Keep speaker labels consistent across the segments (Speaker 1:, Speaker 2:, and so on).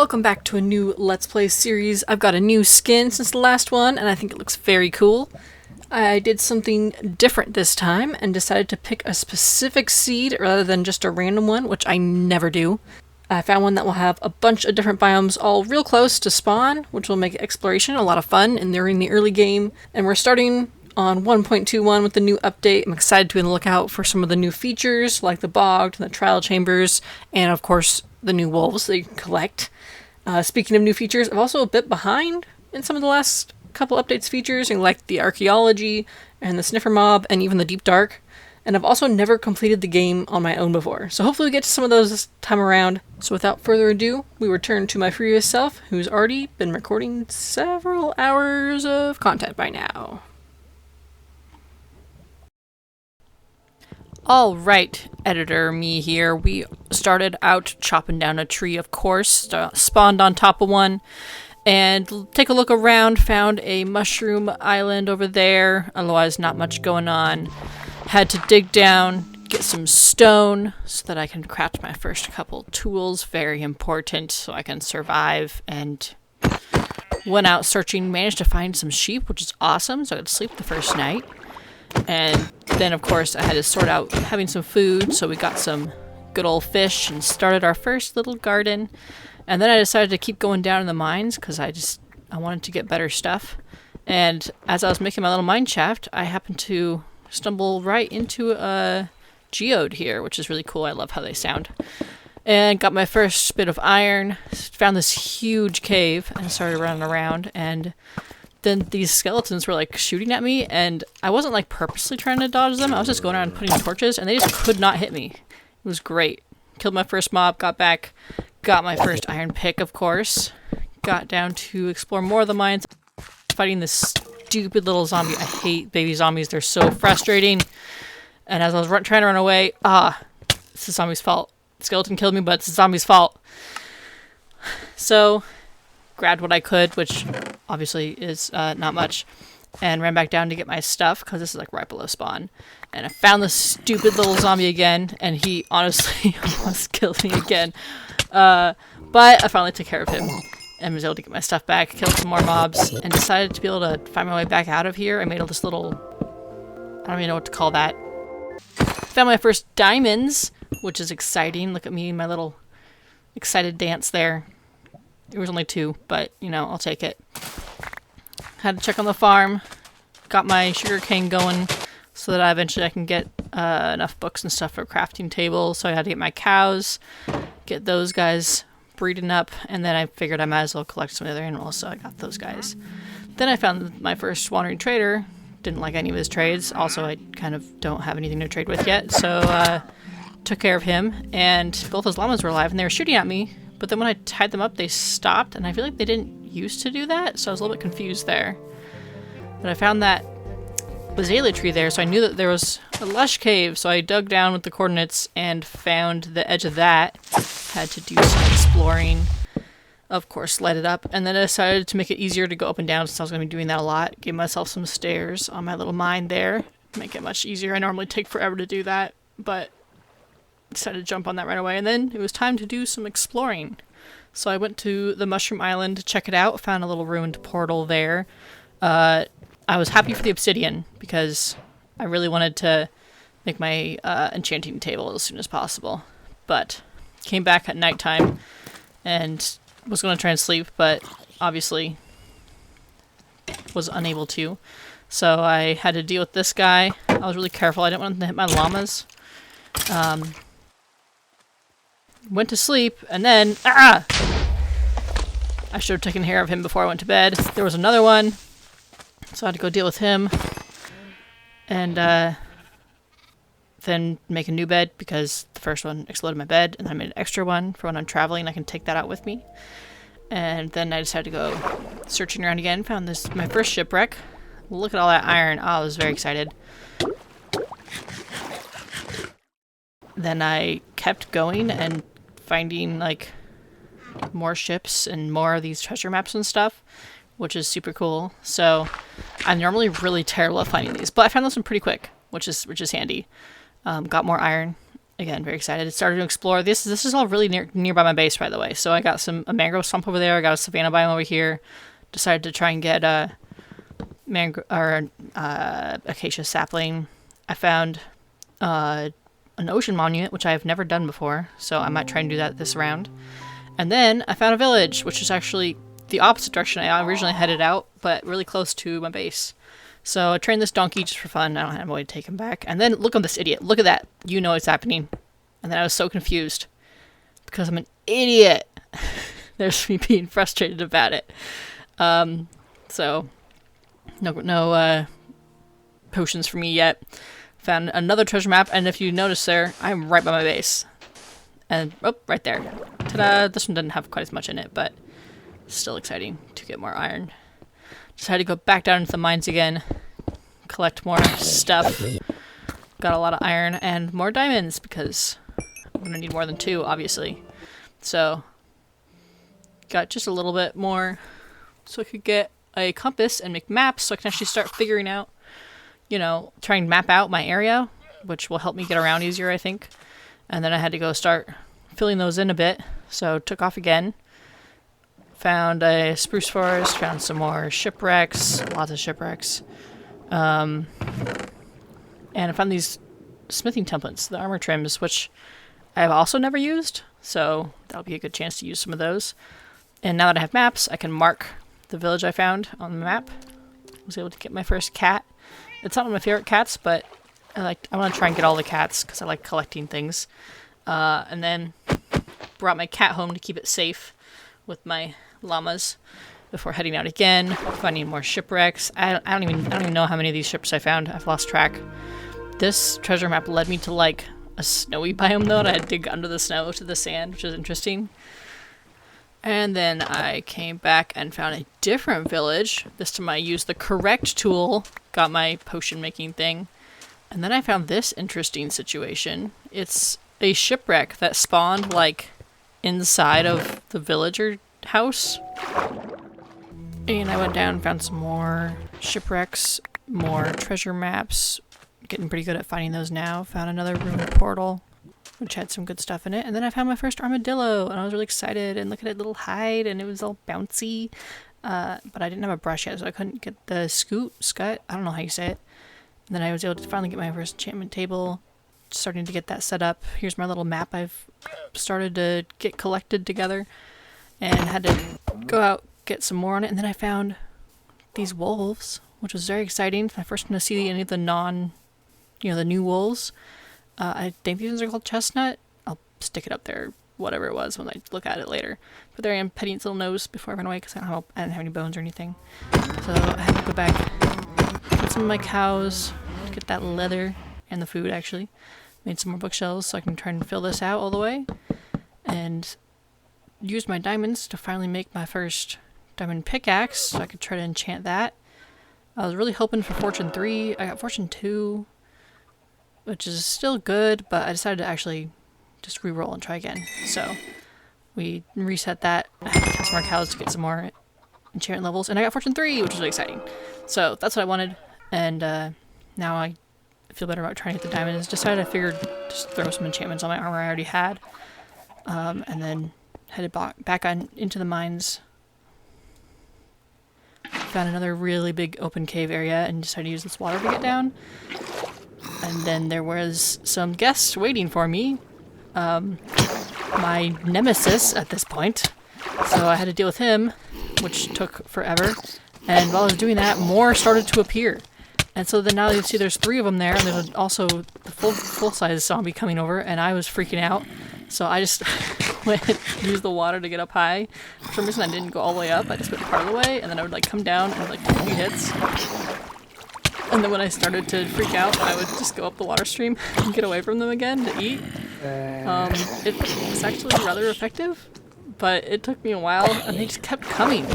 Speaker 1: Welcome back to a new Let's Play series. I've got a new skin since the last one, and I think it looks very cool. I did something different this time, and decided to pick a specific seed rather than just a random one, which I never do. I found one that will have a bunch of different biomes all real close to spawn, which will make exploration a lot of fun during the early game. And we're starting on 1.21 with the new update. I'm excited to be on the lookout for some of the new features, like the bog and the trial chambers, and of course the new wolves that you can collect. Speaking of new features, I'm also a bit behind in some of the last couple updates features, like the archaeology and the sniffer mob and even the deep dark. And I've also never completed the game on my own before, so hopefully we get to some of those this time around. So without further ado, we return to my previous self, who's already been recording several hours of content by now. Alright, editor me here. We started out chopping down a tree, of course, spawned on top of one, and take a look around, found a mushroom island over there, otherwise not much going on. Had to dig down, get some stone, so that I can craft my first couple tools, very important, so I can survive, and went out searching, managed to find some sheep, which is awesome, so I could sleep the first night. And then, of course, I had to sort out having some food, so we got some good old fish and started our first little garden. And then I decided to keep going down in the mines because I wanted to get better stuff. And as I was making my little mine shaft, I happened to stumble right into a geode here, which is really cool. I love how they sound. And got my first bit of iron, found this huge cave, and started running around, and then these skeletons were like shooting at me, and I wasn't like purposely trying to dodge them. I was just going around putting torches, and they just could not hit me. It was great. Killed my first mob, got back, got my first iron pick, of course. Got down to explore more of the mines, fighting this stupid little zombie. I hate baby zombies. They're so frustrating. And as I was trying to run away, it's the zombie's fault. The skeleton killed me, but it's the zombie's fault. So grabbed what I could, which obviously is not much, and ran back down to get my stuff, because this is like right below spawn. And I found this stupid little zombie again, and he honestly almost killed me again. But I finally took care of him, and was able to get my stuff back, killed some more mobs, and decided to be able to find my way back out of here. I made all this little, I don't even know what to call that. Found my first diamonds, which is exciting. Look at me, my little excited dance there. There was only 2, but, you know, I'll take it. Had to check on the farm. Got my sugarcane going so that eventually I can get enough books and stuff for a crafting table. So I had to get my cows, get those guys breeding up, and then I figured I might as well collect some of the other animals, so I got those guys. Then I found my first wandering trader. Didn't like any of his trades. Also, I kind of don't have anything to trade with yet, so took care of him. And both his llamas were alive, and they were shooting at me. But then when I tied them up, they stopped, and I feel like they didn't used to do that, so I was a little bit confused there. But I found that azalea tree there, so I knew that there was a lush cave, so I dug down with the coordinates and found the edge of that. Had to do some exploring. Of course, light it up, and then I decided to make it easier to go up and down since I was going to be doing that a lot. Gave myself some stairs on my little mine there. Make it much easier. I normally take forever to do that, but decided to jump on that right away, and then it was time to do some exploring. So I went to the Mushroom Island to check it out, found a little ruined portal there. I was happy for the obsidian, because I really wanted to make my enchanting table as soon as possible. But came back at nighttime, and was going to try and sleep, but obviously was unable to. So I had to deal with this guy. I was really careful. I didn't want him to hit my llamas. Went to sleep, and then, I should have taken care of him before I went to bed. There was another one, so I had to go deal with him, and then make a new bed, because the first one exploded my bed, and then I made an extra one for when I'm traveling. I can take that out with me. And then I decided to go searching around again, found my first shipwreck. Look at all that iron. Oh, I was very excited. Then I kept going and finding like more ships and more of these treasure maps and stuff, which is super cool. So I'm normally really terrible at finding these, but I found this one pretty quick, which is handy. Got more iron, again, very excited. Started to explore. This is all really nearby my base, by the way. So I got a mangrove swamp over there. I got a savanna biome over here. Decided to try and get a acacia sapling. I found an ocean monument, which I have never done before, so I might try and do that this round. And then I found a village, which is actually the opposite direction I originally headed out, but really close to my base. So I trained this donkey just for fun. I don't have a way to take him back. And then look at this idiot. Look at that. You know what's happening. And then I was so confused because I'm an idiot. There's me being frustrated about it. So no potions for me yet. Found another treasure map, and if you notice there, I'm right by my base. And, oh, right there. Ta-da! This one doesn't have quite as much in it, but still exciting to get more iron. Decided to go back down into the mines again, collect more stuff. Got a lot of iron and more diamonds, because I'm going to need more than 2, obviously. So, got just a little bit more so I could get a compass and make maps so I can actually start figuring out, you know, try and map out my area, which will help me get around easier, I think. And then I had to go start filling those in a bit, so took off again. Found a spruce forest, found some more shipwrecks, lots of shipwrecks. And I found these smithing templates, the armor trims, which I've also never used, so that'll be a good chance to use some of those. And now that I have maps, I can mark the village I found on the map. I was able to get my first cat. It's not one of my favorite cats, but I want to try and get all the cats because I like collecting things. And then brought my cat home to keep it safe with my llamas before heading out again, finding more shipwrecks. I don't even know how many of these ships I found. I've lost track. This treasure map led me to like a snowy biome though, and I had to dig under the snow to the sand, which is interesting. And then I came back and found a different village. This time I used the correct tool, got my potion making thing. And then I found this interesting situation. It's a shipwreck that spawned like inside of the villager house. And I went down and found some more shipwrecks, more treasure maps. Getting pretty good at finding those now. Found another ruined portal, which had some good stuff in it. And then I found my first armadillo, and I was really excited. And look at its little hide, and it was all bouncy. But I didn't have a brush yet, so I couldn't get the scut. I don't know how you say it. And then I was able to finally get my first enchantment table. Starting to get that set up. Here's my little map I've started to get collected together. And had to go out, get some more on it. And then I found these wolves, which was very exciting. It's my first time to see any of the the new wolves. I think these ones are called chestnut. I'll stick it up there, whatever it was, when I look at it later. But there I am, petting its little nose before I ran away because I didn't have any bones or anything. So I had to go back, get some of my cows, get that leather and the food actually. Made some more bookshelves so I can try and fill this out all the way. And used my diamonds to finally make my first diamond pickaxe so I could try to enchant that. I was really hoping for Fortune 3. I got Fortune 2. Which is still good, but I decided to actually just re-roll and try again. So we reset that. I had to kill some more cows to get some more enchantment levels, and I got Fortune 3, which was really exciting. So that's what I wanted, and now I feel better about trying to get the diamonds. Decided I figured just throw some enchantments on my armor I already had, and then headed back on into the mines. Found another really big open cave area and decided to use this water to get down. And then there was some guests waiting for me. My nemesis at this point. So I had to deal with him, which took forever. And while I was doing that, more started to appear. And so then now you see there's 3 of them there, and there's also the full-size zombie coming over, and I was freaking out. So I just went and used the water to get up high. For some reason I didn't go all the way up, I just went part of the way, and then I would like come down and like take a few hits. And then when I started to freak out, I would just go up the water stream and get away from them again to eat. It was actually rather effective, but it took me a while, and they just kept coming.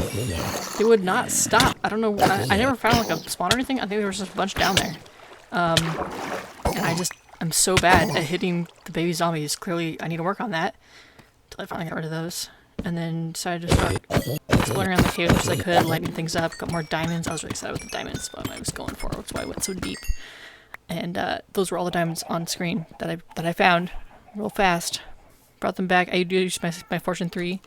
Speaker 1: They would not stop. I don't know. I never found like a spawn or anything. I think there was just a bunch down there. And I'm so bad at hitting the baby zombies. Clearly, I need to work on that until I finally got rid of those. And then decided to start exploring around the cave as much as I could, lighting things up, got more diamonds. I was really excited with the diamonds, but I was going for it. That's why I went so deep. And those were all the diamonds on screen that I found. real fast. Brought them back. I used my Fortune 3.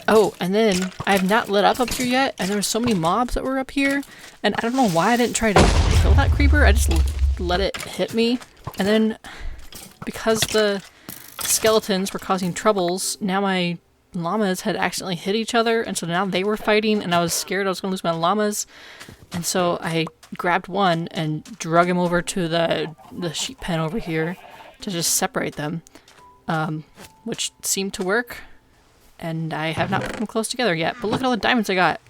Speaker 1: Oh, and then I have not lit up here yet, and there were so many mobs that were up here, and I don't know why I didn't try to kill that creeper. I just let it hit me, and then because the skeletons were causing troubles, now my llamas had accidentally hit each other, and so now they were fighting, and I was scared I was going to lose my llamas, and so I grabbed one and drug him over to the sheep pen over here to just separate them, which seemed to work, and I have not put them close together yet, but look at all the diamonds I got.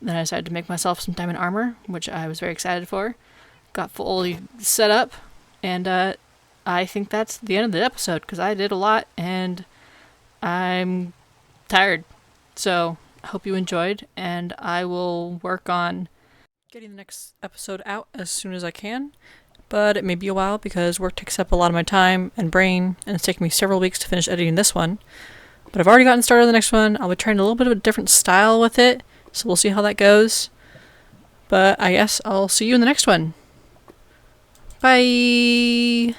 Speaker 1: Then I decided to make myself some diamond armor, which I was very excited for. Got fully set up, and I think that's the end of the episode, because I did a lot, and I'm tired. So, I hope you enjoyed, and I will work on getting the next episode out as soon as I can. But it may be a while because work takes up a lot of my time and brain, and it's taken me several weeks to finish editing this one. But I've already gotten started on the next one. I'll be trying a little bit of a different style with it, so we'll see how that goes. But I guess I'll see you in the next one. Bye!